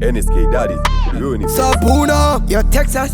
NSK daddy, ruining Sabuna, yo Texas.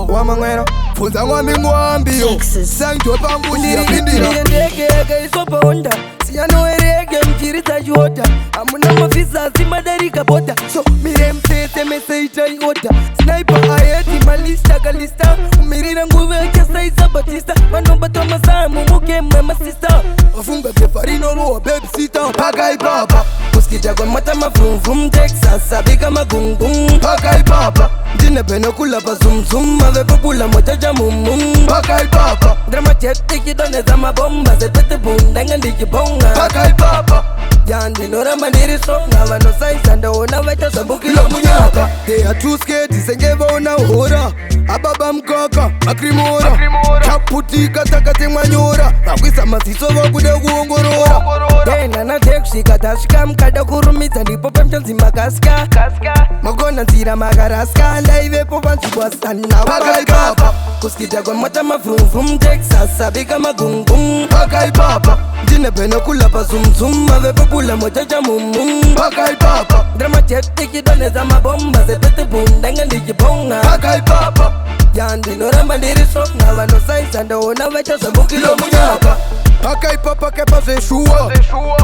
Wepamhangura, funza ngwami ngwambi yo. Sangi Wepamhangura yapindira. Ndege isopa onda, siyano erege mchirita jota. Amuna mafisa simadarika bota. So mire mtete meseita iota. Sniper ayeti malista galista. Umirina nguve kesa isa batista. Manomba toma samu muke mama sister. Wafunga kefarino roa babysitter. Pagai papa. Muskita kwa matama vroom vroom Texas. Sabika magungung. Pagai papa. Jine peno kula pa zoom zoom. Ave popula mojaja mumum. Pagai papa. Drama chete kidone zama bomba. Zepete bundanga ndiki bonga. Pagai papa. Yandi no ramba niri songa. Wano size anda ona waita sabuki lo munyaka. They are too scared, isengeva ona hora. Ababa mkaka, makrimora. Chaputi katakate manyora. Makwisa masiso wakude kuongorora. Dena na tekshi katashika mkada kurumita. Ndipo pemchanzi makaska. Magona nzira magaraska. Laive popansi kwa sana. Pagai papa. Kuskita kwa matama vroom vroom Texas. Sabika magungung. Pagai papa. Jine peno kula pa zoom zoom. Ave popula mojaja mumum. Pagai papa. Drama chete kidone zama bomba. Zepete bundanga ndiki bonga. Pagai papa. Yandi no ramba niri songa. Wano size anda ona waita sabuki lo munyaka. Pagai papa kepa zeshua.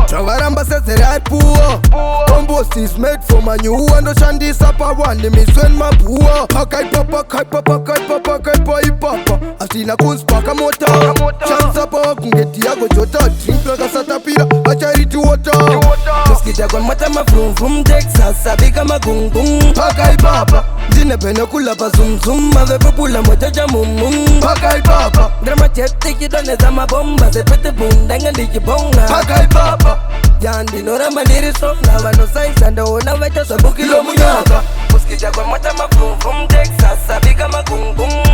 Travaramba sezera pua. Compost is made for manure. Ando shandisa pa wani miswen mapua. Pagai papa, kai papa, kai papa, kai pai papa. Asina kunspaka mota. Chansa pa kungeti yago jota. Drink like a satapira, a charity water. Kuskita kwa matama vroom vroom Texas. Sabika magungung. Pagai papa. Jine peno kula pa zoom zoom. Ave popula mojaja mumum. Pagai papa. Drama chete kidone zama bomba. Zepete bundanga ndiki bonga. Pagai papa. Yandi no ramba niri songa. Wano size anda ona waita sabuki lo munyaka. Kuskita kwa matama vroom vroom Texas. Sabika magungung.